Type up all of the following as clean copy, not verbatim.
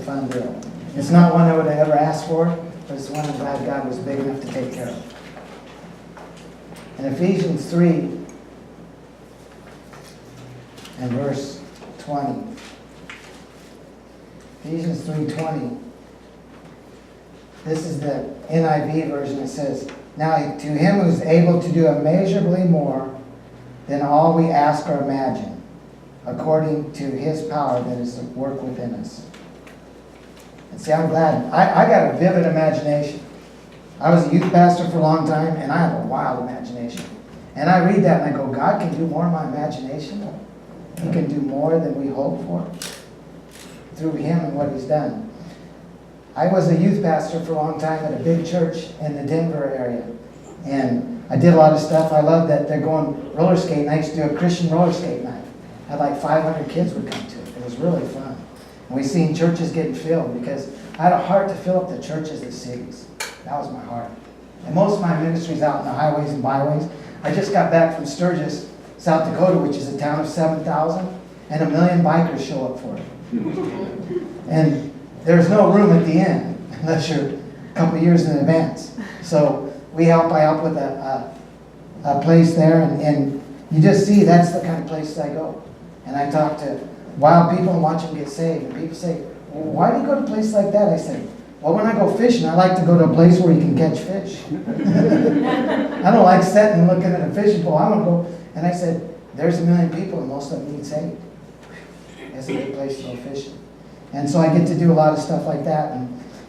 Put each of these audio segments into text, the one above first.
fun deal. It's not one I would have ever asked for, but it's one I'm glad God was big enough to take care of. In Ephesians 3 and verse 20. Ephesians 3:20. This is the NIV version. It says, "Now to him who is able to do immeasurably more than all we ask or imagine, according to his power that is at work within us." And see, I'm glad. I got a vivid imagination. I was a youth pastor for a long time, and I have a wild imagination. And I read that and I go, God can do more in my imagination. He can do more than we hope for through him and what he's done. I was a youth pastor for a long time at a big church in the Denver area. And I did a lot of stuff. I love that they're going roller skating. I used to do a Christian roller skate night. I had like 500 kids would come to it. It was really fun. And we seen churches getting filled because I had a heart to fill up the churches and cities. That was my heart. And most of my ministry's out in the highways and byways. I just got back from Sturgis, South Dakota, which is a town of 7,000, and 1 million bikers show up for it. And there's no room at the inn unless you're a couple years in advance. So I help with a place there, and you just see that's the kind of places I go. And I talk to wild people and watch them get saved. And people say, well, why do you go to a place like that? I say, well, when I go fishing, I like to go to a place where you can catch fish. I don't like sitting and looking at a fishing pole. I want to go. And I said, there's 1 million people and most of them need saved. It's a good place to go fishing. And so I get to do a lot of stuff like that.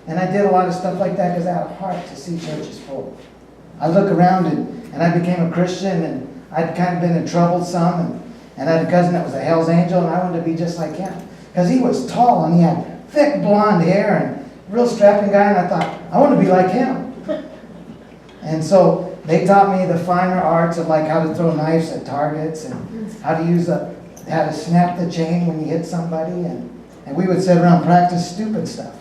And I did a lot of stuff like that because I had a heart to see churches full. I look around and I became a Christian, and I'd kind of been in trouble some. And I had a cousin that was a Hell's Angel, and I wanted to be just like him. Because he was tall and he had thick blonde hair and real strapping guy, and I thought, I want to be like him. And so they taught me the finer arts of like how to throw knives at targets and how to snap the chain when you hit somebody, and we would sit around and practice stupid stuff.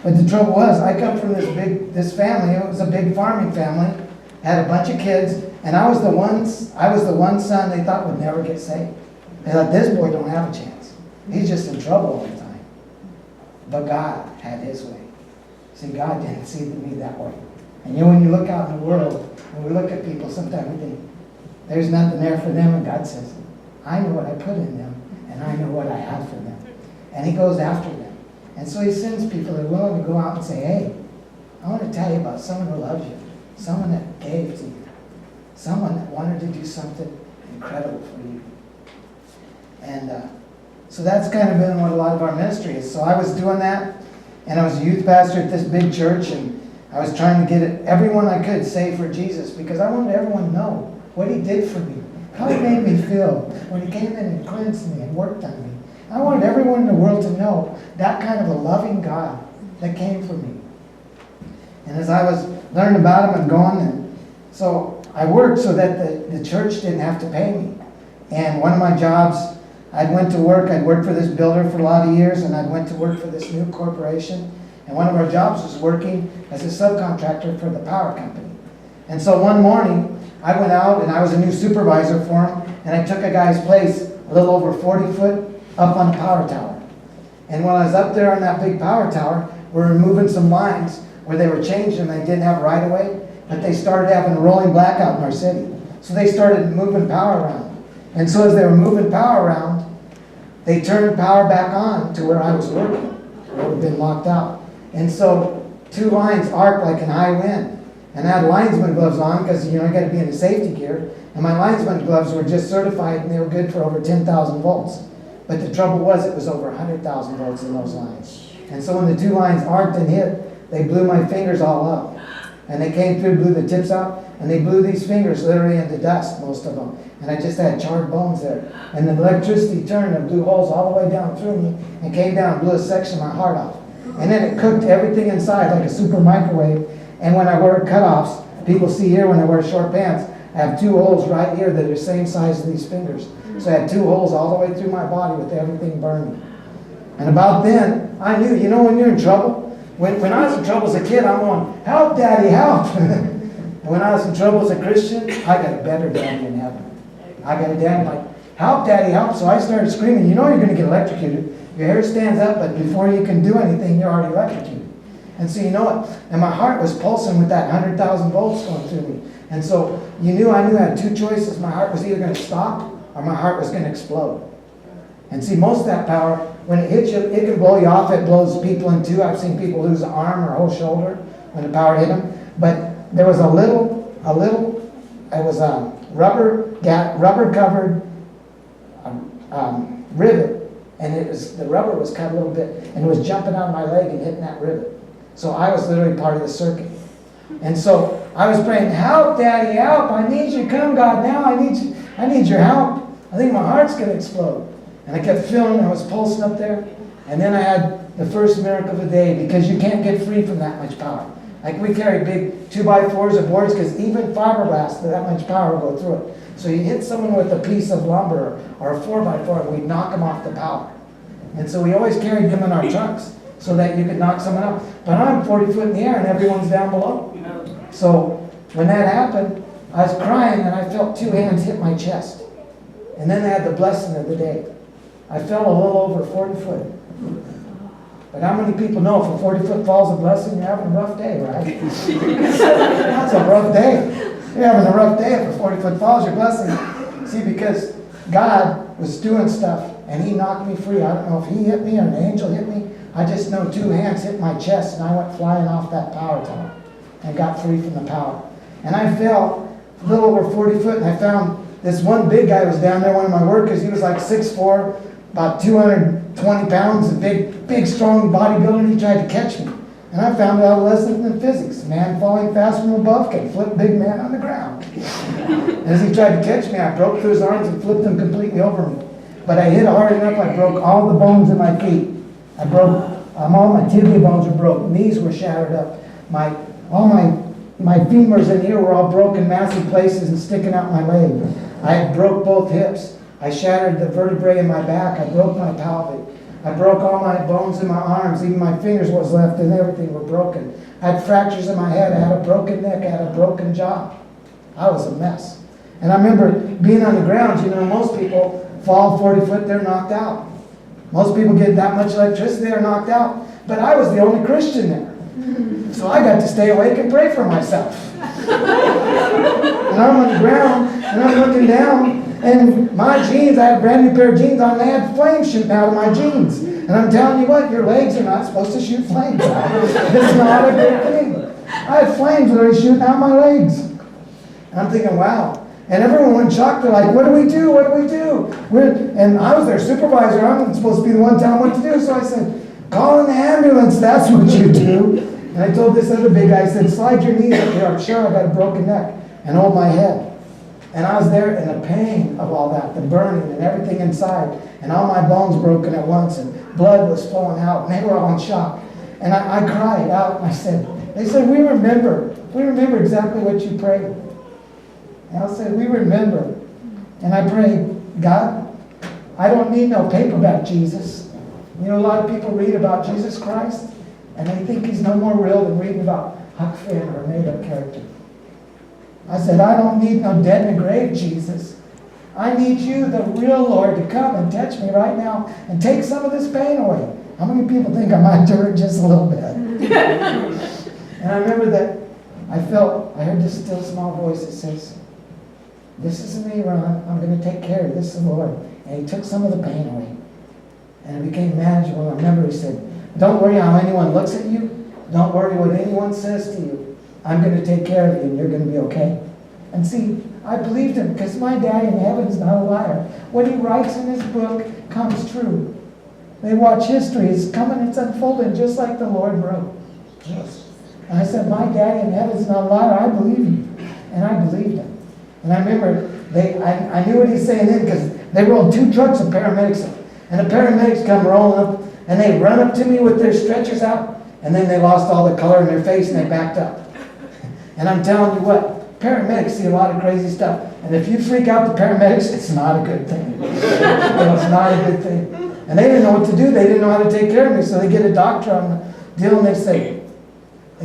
But the trouble was, I come from this family. It was a big farming family, had a bunch of kids, and I was the one son they thought would never get saved. They thought, this boy don't have a chance. He's just in trouble all the time. But God had his way. See, God didn't see me that way. And when you look out in the world, when we look at people, sometimes we think, there's nothing there for them, and God says, I know what I put in them, and I know what I have for them. And he goes after them. And so he sends people that are willing to go out and say, hey, I want to tell you about someone who loves you, someone that gave to you, someone that wanted to do something incredible for you. And so that's kind of been what a lot of our ministry is. So I was doing that, and I was a youth pastor at this big church, and I was trying to get everyone I could saved for Jesus, because I wanted everyone to know what he did for me, how he made me feel when he came in and cleansed me and worked on me. I wanted everyone in the world to know that kind of a loving God that came for me. And as I was learning about him and going, and so I worked so that the church didn't have to pay me. And one of my jobs, I'd worked for this builder for a lot of years, and I went to work for this new corporation. And one of our jobs was working as a subcontractor for the power company. And so one morning, I went out and I was a new supervisor for him, and I took a guy's place a little over 40 foot up on a power tower. And when I was up there on that big power tower, we were removing some lines where they were changed and they didn't have right of way, but they started having a rolling blackout in our city. So they started moving power around. And so as they were moving power around, they turned power back on to where I was working, where it had been locked out. And so 2 lines arced like an high wind. And I had linesman gloves on because, I got to be in the safety gear. And my linesman gloves were just certified, and they were good for over 10,000 volts. But the trouble was, it was over 100,000 volts in those lines. And so when the 2 lines arced and hit, they blew my fingers all up. And they came through, blew the tips out, and they blew these fingers literally into dust, most of them. And I just had charred bones there. And the electricity turned and blew holes all the way down through me and came down and blew a section of my heart off. And then it cooked everything inside like a super microwave. And when I wear cutoffs, people see here when I wear short pants, I have 2 holes right here that are the same size as these fingers. So I had 2 holes all the way through my body with everything burning. And about then, I knew, when you're in trouble, when I was in trouble as a kid, I'm going, help, Daddy, help. And when I was in trouble as a Christian, I got a better daddy in heaven. I got a daddy like, help, Daddy, help. So I started screaming, you're going to get electrocuted. Your hair stands up, but before you can do anything, you're already electrocuted. And so you know it. And my heart was pulsing with that 100,000 volts going through me. And so I knew I had two choices. My heart was either going to stop or my heart was going to explode. And see, most of that power, when it hits you, it can blow you off. It blows people in two. I've seen people lose an arm or a whole shoulder when the power hit them. But there was it was a rubber covered rivet, and the rubber was cut a little bit, and it was jumping out of my leg and hitting that rivet. So I was literally part of the circuit. And so I was praying, help, Daddy, help. I need you. Come, God, now. I need your help. I think my heart's going to explode. And I kept feeling I was pulsing up there. And then I had the first miracle of the day, because you can't get free from that much power. Like we carry big 2x4s or boards, because even fiberglass, that much power will go through it. So you hit someone with a piece of lumber or a 4x4, and we'd knock them off the power. And so we always carried them in our trucks, so that you could knock someone out. But I'm 40 foot in the air and everyone's down below. So when that happened, I was crying and I felt two hands hit my chest. And then I had the blessing of the day. I fell a little over 40 foot. But how many people know if a 40-foot fall's a blessing, you're having a rough day, right? That's a rough day. You're having a rough day if a 40-foot fall's your blessing. See, because God was doing stuff and he knocked me free. I don't know if he hit me or an angel hit me. I just know two hands hit my chest and I went flying off that power tower and got free from the power. And I fell a little over 40 foot, and I found this one big guy was down there, one of my workers. He was like 6'4", about 220 pounds, a big, strong bodybuilder, and he tried to catch me. And I found out a lesson in physics. Man falling fast from above can flip big man on the ground. And as he tried to catch me, I broke through his arms and flipped him completely over me. But I hit hard enough, I broke all the bones in my feet. I broke, all my tibia bones were broke, knees were shattered up. All my femurs in here were all broken, massive places and sticking out my leg. I broke both hips. I shattered the vertebrae in my back. I broke my pelvic. I broke all my bones in my arms. Even my fingers was left and everything were broken. I had fractures in my head. I had a broken neck. I had a broken jaw. I was a mess. And I remember being on the ground. You know, most people fall 40 foot, they're knocked out. Most people get that much electricity, they're knocked out. But I was the only Christian there. So I got to stay awake and pray for myself. And I'm on the ground, and I'm looking down, and my jeans, I had a brand new pair of jeans on, and they had flames shooting out of my jeans. And I'm telling you what, your legs are not supposed to shoot flames out. It's not a good thing. I had flames literally shooting out my legs. And I'm thinking, wow. And everyone went shocked. They're like, what do we do? What do we do? And I was their supervisor. I'm supposed to be the one telling what to do. So I said, call an ambulance. That's what you do. And I told this other big guy, I said, slide your knees up here. I'm sure I got a broken neck. And hold my head. And I was there in the pain of all that, the burning and everything inside. And all my bones broken at once. And blood was flowing out. And they were all in shock. And I cried out. And they said, we remember exactly what you prayed. And I said, we remember. And I prayed, God, I don't need no paperback Jesus. You know, a lot of people read about Jesus Christ, and they think he's no more real than reading about Huck Finn or a made-up character. I said, I don't need no dead in the grave Jesus. I need you, the real Lord, to come and touch me right now and take some of this pain away. How many people think I might do it just a little bit? And I remember that I heard this still small voice that says, this is me, Ron. I'm going to take care of this, the Lord. And he took some of the pain away. And it became manageable. I remember he said, don't worry how anyone looks at you. Don't worry what anyone says to you. I'm going to take care of you and you're going to be okay. And see, I believed him because my daddy in heaven is not a liar. What he writes in his book comes true. They watch history. It's coming, it's unfolding just like the Lord wrote. Yes. And I said, my daddy in heaven is not a liar. I believe you. And I believed him. And I remember, I knew what he's saying then because they rolled 2 trucks of paramedics up. And the paramedics come rolling up, and they run up to me with their stretchers out, and then they lost all the color in their face, and they backed up. And I'm telling you what, paramedics see a lot of crazy stuff. And if you freak out the paramedics, it's not a good thing. It's not a good thing. And they didn't know what to do. They didn't know how to take care of me. So they get a doctor on the deal, and they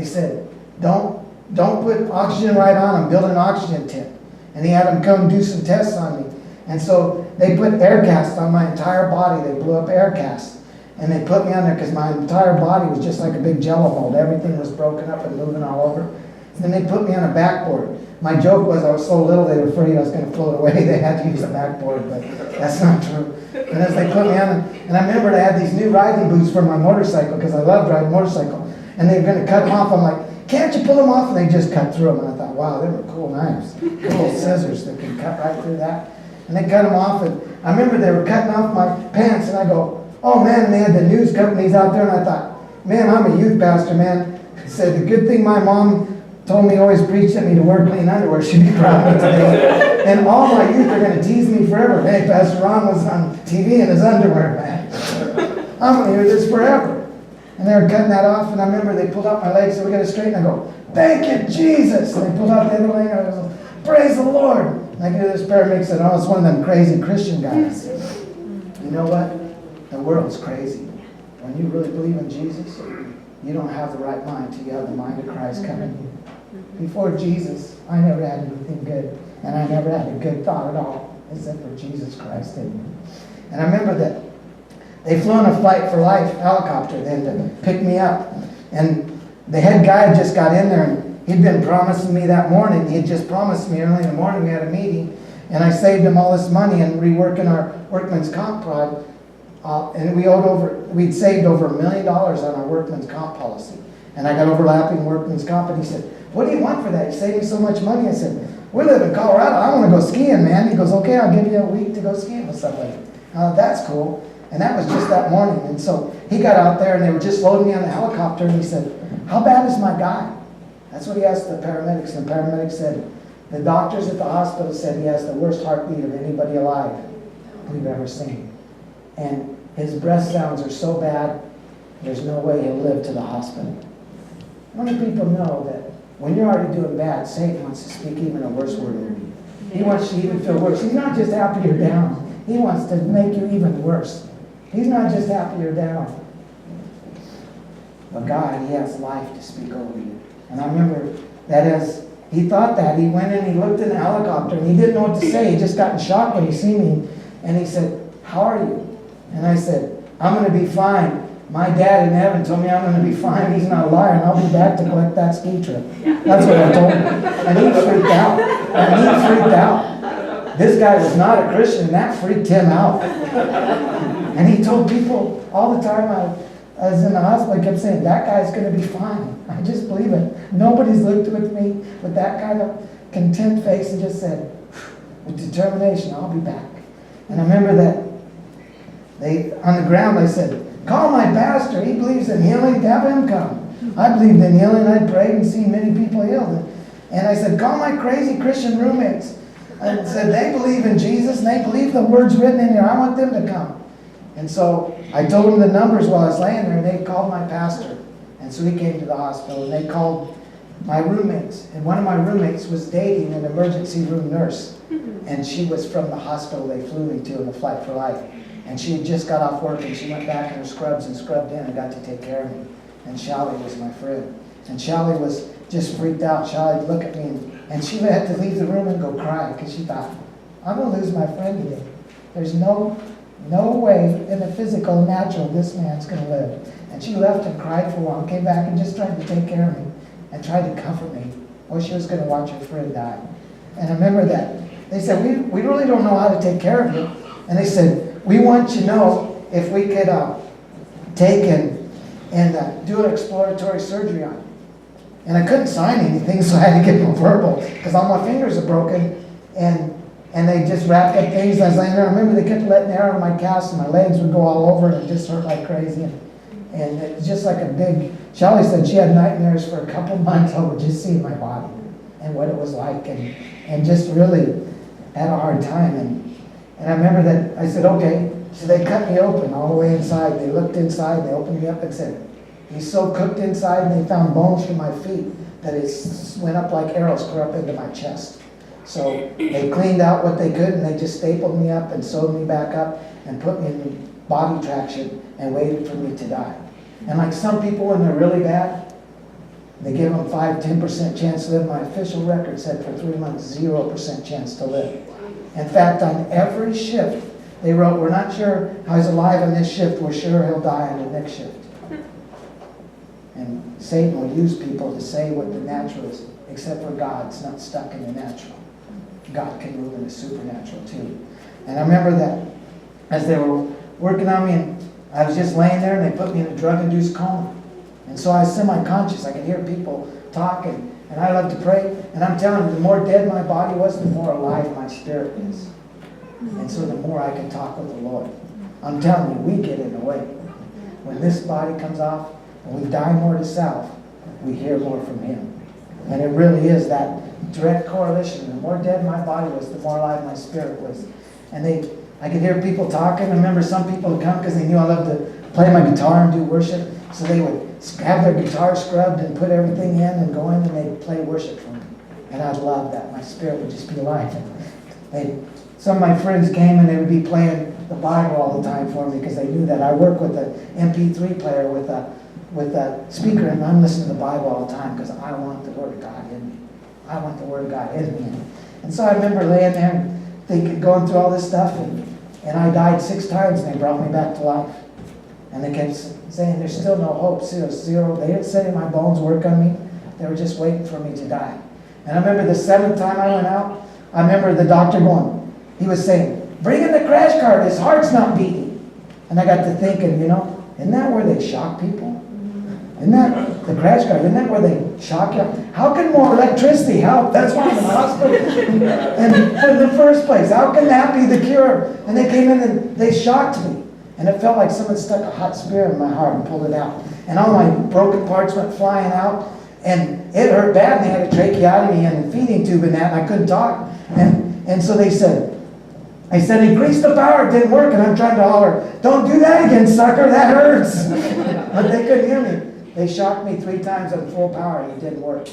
said, don't put oxygen right on him. Build an oxygen tent. And he had them come do some tests on me. And so they put air casts on my entire body. They blew up air casts. And they put me on there because my entire body was just like a big jello mold. Everything was broken up and moving all over. And then they put me on a backboard. My joke was I was so little they were afraid I was going to float away. They had to use a backboard, but that's not true. And as they put me on, and I remembered I had these new riding boots for my motorcycle because I loved riding motorcycle. And they were going to cut them off. I'm like, can't you pull them off? And they just cut through them. And I thought, wow, they were cool knives. Cool scissors that could cut right through that. And they cut them off. And I remember they were cutting off my pants. And I go, oh man, and they had the news companies out there. And I thought, man, I'm a youth pastor, man. I said, the good thing my mom told me, always preached at me to wear clean underwear. She'd be proud of me today. And all my youth are going to tease me forever. Hey, Pastor Ron was on TV in his underwear, man. I'm going to hear this forever. And they were cutting that off, and I remember they pulled out my legs, so we got it straight, and I go, thank you, Jesus. And they pulled out the other leg, and I go, praise the Lord. And I get this paramedic said, oh, it's one of them crazy Christian guys. You know what? The world's crazy. When you really believe in Jesus, you don't have the right mind till you have the mind of Christ come in you. Before Jesus, I never had anything good, and I never had a good thought at all, except for Jesus Christ in me. And I remember that they flew in a Flight for Life helicopter then to pick me up. And the head guy had just got in there, and he'd been promising me that morning. He had just promised me early in the morning. We had a meeting, and I saved him all this money and reworking our workman's comp prod. And we'd saved over $1 million on our workman's comp policy. And I got overlapping workman's comp, and he said, what do you want for that? You saved me so much money. I said, we live in Colorado. I want to go skiing, man. He goes, okay, I'll give you a week to go skiing with somebody. That's cool. And that was just that morning. And so he got out there, and they were just loading me on the helicopter, and he said, how bad is my guy? That's what he asked the paramedics. And the paramedics said, the doctors at the hospital said he has the worst heartbeat of anybody alive we've ever seen. And his breath sounds are so bad, there's no way he'll live to the hospital. How many people know that when you're already doing bad, Satan wants to speak even a worse word over you? He wants you to even feel worse. He's not just happy you're down. He wants to make you even worse. He's not just happy you're down. But God, he has life to speak over you. And I remember that as he thought that, he went in, he looked in the helicopter, and he didn't know what to say. He just got in shock when he seen me. And he said, how are you? And I said, I'm going to be fine. My dad in heaven told me I'm going to be fine. He's not a liar, and I'll be back to collect that ski trip. That's what I told him. And he freaked out. This guy was not a Christian, and that freaked him out. And he told people all the time I was in the hospital, I kept saying, that guy's going to be fine. I just believe it. Nobody's looked at me with that kind of content face and just said, with determination, I'll be back. And I remember that on the ground, I said, call my pastor. He believes in healing. Have him come. I believed in healing. I prayed and seen many people healed. And I said, call my crazy Christian roommates. I said, they believe in Jesus, and they believe the words written in here. I want them to come. And so I told them the numbers while I was laying there, and they called my pastor. And so he came to the hospital, and they called my roommates. And one of my roommates was dating an emergency room nurse. And she was from the hospital they flew me to in the Flight for Life. And she had just got off work, and she went back in her scrubs and scrubbed in and got to take care of me. And Shally was my friend. And Shally was just freaked out. Shally would look at me, and she had to leave the room and go cry because she thought, I'm going to lose my friend today. There's no way in the physical, natural, this man's going to live. And she left and cried for a while, came back and just tried to take care of me and tried to comfort me. Or she was going to watch her friend die. And I remember that. They said, we really don't know how to take care of you. And they said, we want to know if we could take and do an exploratory surgery on you. And I couldn't sign anything, so I had to get them verbal because all my fingers are broken. And they just wrapped up things. And I was laying there. I remember they kept letting air out of my cast, and my legs would go all over, and it just hurt like crazy. And it was just like a big... Shelley said she had nightmares for a couple months over just seeing my body and what it was like, and just really had a hard time. And I remember that I said, okay. So they cut me open all the way inside. They looked inside, and they opened me up and said, he's so cooked inside, and they found bones from my feet that it went up like arrows clear up into my chest. So they cleaned out what they could, and they just stapled me up and sewed me back up and put me in body traction and waited for me to die. And like some people, when they're really bad, they give them 5-10% chance to live. My official record said for 3 months, 0% chance to live. In fact, on every shift They wrote, we're not sure how he's alive in this shift. We're sure he'll die in the next shift. And Satan will use people to say what the natural is, except for God's not stuck in the natural. God can move in the supernatural too. And I remember that as they were working on me, and I was just laying there, and they put me in a drug-induced coma. And so I was semi-conscious. I could hear people talking, and I love to pray. And I'm telling you, the more dead my body was, the more alive my spirit is. And so the more I can talk with the Lord. I'm telling you, we get in the way. When this body comes off, and we die more to self, we hear more from Him. And it really is that direct correlation. The more dead my body was, the more alive my spirit was. And I could hear people talking. I remember some people would come because they knew I loved to play my guitar and do worship. So they would have their guitar scrubbed and put everything in and go in and they'd play worship for me. And I'd love that. My spirit would just be alive. Some of my friends came and they would be playing the Bible all the time for me because they knew that I work with an MP3 player with a speaker, and I'm listening to the Bible all the time because I want the Word of God in me. I want the Word of God in me. And so I remember laying there and thinking, going through all this stuff, and I died 6 times and they brought me back to life. And they kept saying, there's still no hope, zero. They didn't say my bones work on me. They were just waiting for me to die. And I remember the 7th time I went out, I remember the doctor going, he was saying, bring in the crash cart, his heart's not beating. And I got to thinking, isn't that where they shock people? Isn't that the crash cart? Isn't that where they shock you? How can more electricity help? That's why I'm in the hospital. And in the first place, how can that be the cure? And they came in and they shocked me. And it felt like someone stuck a hot spear in my heart and pulled it out. And all my broken parts went flying out. And it hurt bad. And they had a tracheotomy and a feeding tube in that. And I couldn't talk. And so they said, increase the power. It didn't work. And I'm trying to holler, don't do that again, sucker. That hurts. But they couldn't hear me. They shocked me 3 times on full power, and it didn't work.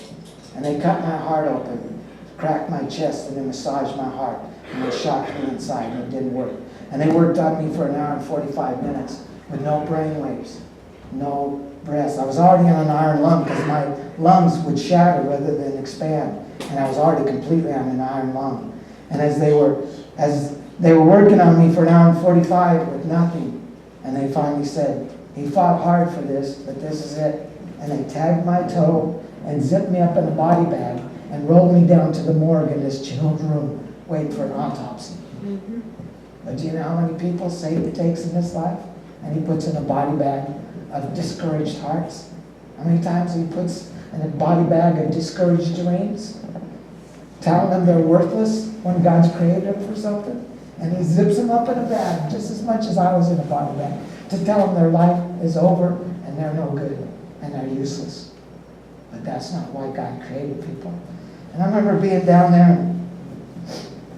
And they cut my heart open, cracked my chest, and they massaged my heart. And they shocked me inside, and it didn't work. And they worked on me for an hour and 45 minutes with no brain waves, no breaths. I was already on an iron lung because my lungs would shatter rather than expand. And I was already completely on an iron lung. And as they were working on me for an hour and 45 with nothing, and they finally said, he fought hard for this, but this is it. And they tagged my toe and zipped me up in a body bag and rolled me down to the morgue in this chilled room waiting for an autopsy. Mm-hmm. But do you know how many people Satan takes in this life? And he puts in a body bag of discouraged hearts. How many times he puts in a body bag of discouraged dreams? Telling them they're worthless when God's created them for something. And he zips them up in a bag just as much as I was in a body bag, to tell them their life is over and they're no good and they're useless. But that's not why God created people. And I remember being down there, and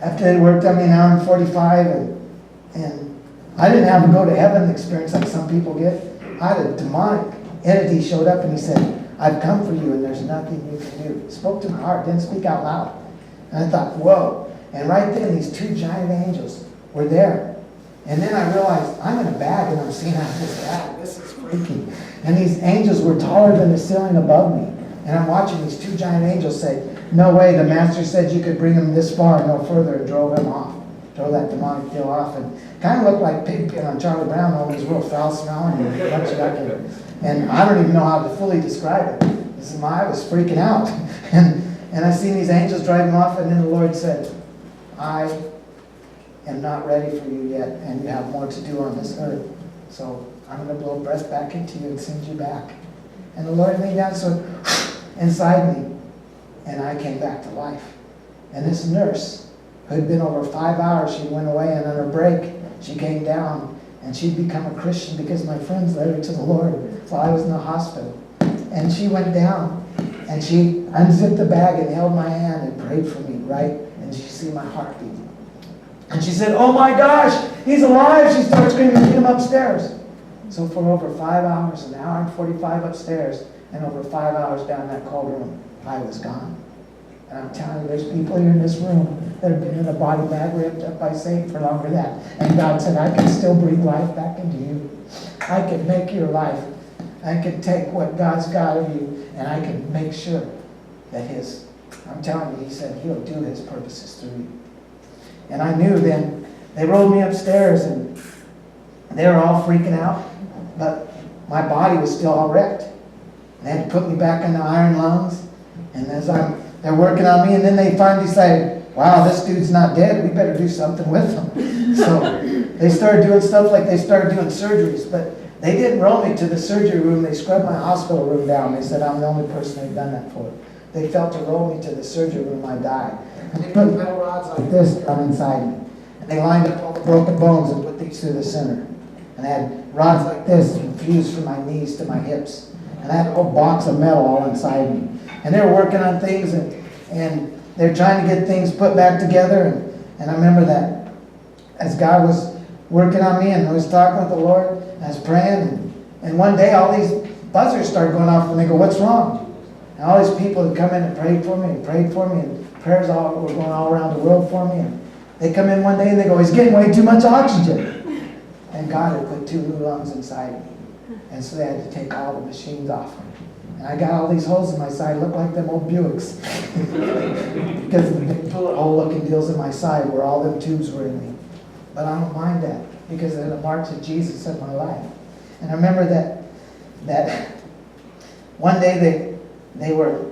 after they worked on me an hour and 45, and I didn't have to go to heaven experience like some people get. I had a demonic entity showed up and he said, I've come for you and there's nothing you can do. It spoke to my heart, didn't speak out loud. And I thought, whoa. And right then these 2 giant angels were there. And then I realized I'm in a bag and I'm seeing out of this bag. This is freaky. And these angels were taller than the ceiling above me. And I'm watching these 2 giant angels say, no way, the master said you could bring him this far and no further, and drove him off. Drove that demonic deal off. And kind of looked like Pigpen on Charlie Brown, all these real foul smelling and a bunch of yuck. And I don't even know how to fully describe it. This is I was freaking out. And I seen these angels drive him off, and then the Lord said, I am not ready for you yet, and you have more to do on this earth. So I'm going to blow breath back into you and send you back. And the Lord laid down so inside me, and I came back to life. And this nurse, who had been over 5 hours, she went away, and on her break, she came down, and she'd become a Christian because my friends led her to the Lord while I was in the hospital. And she went down, and she unzipped the bag and held my hand and prayed for me, right? And she see my heartbeat. And she said, oh my gosh, he's alive. She started screaming, get him upstairs. So for over 5 hours, an hour and 45 upstairs, and over 5 hours down that cold room, I was gone. And I'm telling you, there's people here in this room that have been in a body bag ripped up by Satan for longer than that. And God said, I can still breathe life back into you. I can make your life. I can take what God's got of you, and I can make sure that I'm telling you, he said he'll do his purposes through you. And I knew then they rolled me upstairs, and they were all freaking out, but my body was still all wrecked. They had to put me back in the iron lungs, and they're working on me, and then they finally decided, wow, this dude's not dead, we better do something with him. So they started doing stuff like they started doing surgeries, but they didn't roll me to the surgery room. They scrubbed my hospital room down. They said I'm the only person they've done that for. They felt to roll me to the surgery room, I died. And they put metal rods like this down inside me. And they lined up all the broken bones and put these through the center. And they had rods like this fused from my knees to my hips. And I had a whole box of metal all inside me. And they were working on things, and they're trying to get things put back together. And I remember that as God was working on me, and I was talking with the Lord, and I was praying, and one day all these buzzers started going off, and they go, what's wrong? And all these people had come in and prayed for me, and prayers were going all around the world for me. And they come in one day and they go, he's getting way too much oxygen. And God had put 2 new lungs inside me. And so they had to take all the machines off me. And I got all these holes in my side, look like them old Buicks. Because of the big bullet hole looking deals in my side where all them tubes were in me. But I don't mind that, because they're the marks of Jesus in my life. And I remember that one day they were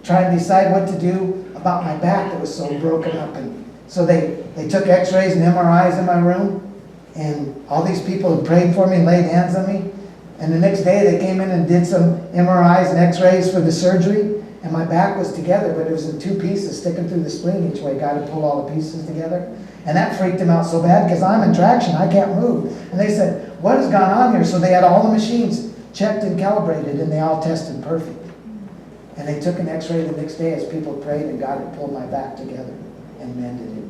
trying to decide what to do about my back that was so broken up. And so they took x-rays and MRIs in my room, and all these people had prayed for me and laid hands on me. And the next day they came in and did some MRIs and x-rays for the surgery, and my back was together, but it was in 2 pieces sticking through the spleen each way. God had pulled all the pieces together. And that freaked them out so bad, because I'm in traction, I can't move. And they said, what has gone on here? So they had all the machines checked and calibrated, and they all tested perfect. And they took an x-ray the next day as people prayed, and God had pulled my back together and mended it.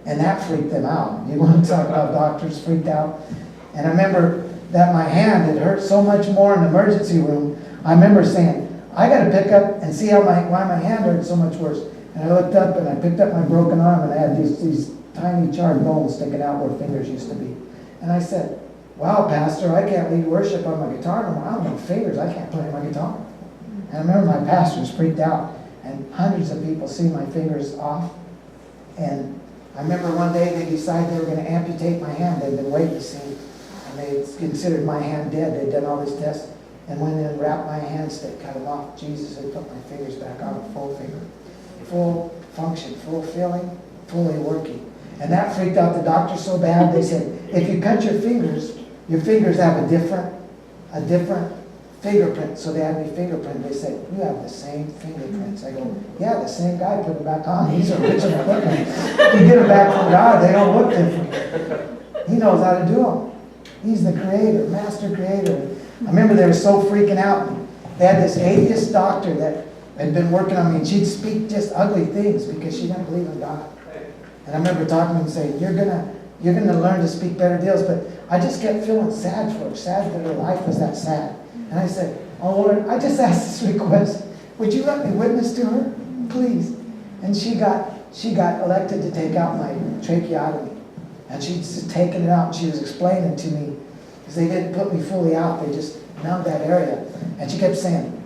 And that freaked them out. You want to talk about doctors freaked out? And I remember that my hand had hurt so much more in the emergency room. I remember saying, I got to pick up and see why my hand hurt so much worse. And I looked up and I picked up my broken arm, and I had these tiny charred bones sticking out where fingers used to be. And I said, wow, Pastor, I can't lead worship on my guitar no more. I don't have fingers, I can't play my guitar. And I remember my pastor was freaked out, and hundreds of people see my fingers off. And I remember one day they decided they were going to amputate my hand. They'd been waiting to see, and they considered my hand dead. They'd done all these tests, and went in and wrapped my hand stick, cut it off. Jesus had put my fingers back on, a full finger. Full function, full feeling, fully working. And that freaked out the doctor so bad, they said, if you cut your fingers have a different fingerprint. So they had me fingerprint. They said, you have the same fingerprints. I go, yeah, the same guy put them back on. These are original equipment. You get them back from God, they don't look different. He knows how to do them. He's the creator, master creator. I remember they were so freaking out. They had this atheist doctor that had been working on me, and she'd speak just ugly things because she didn't believe in God. And I remember talking to him and saying, you're gonna learn to speak better deals. But I just kept feeling sad for her, sad that her life was that sad. And I said, oh Lord, I just asked this request. Would you let me witness to her, please? And she got elected to take out my tracheotomy. And she'd just taken it out, and she was explaining to me, because they didn't put me fully out, they just numbed that area. And she kept saying,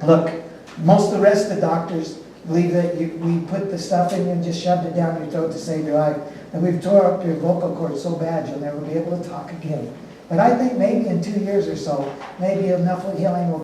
look, most of the rest of the doctors believe that we put the stuff in you and just shoved it down your throat to save your life. And we've tore up your vocal cords so bad you'll never be able to talk again. But I think maybe in 2 years or so, maybe enough healing will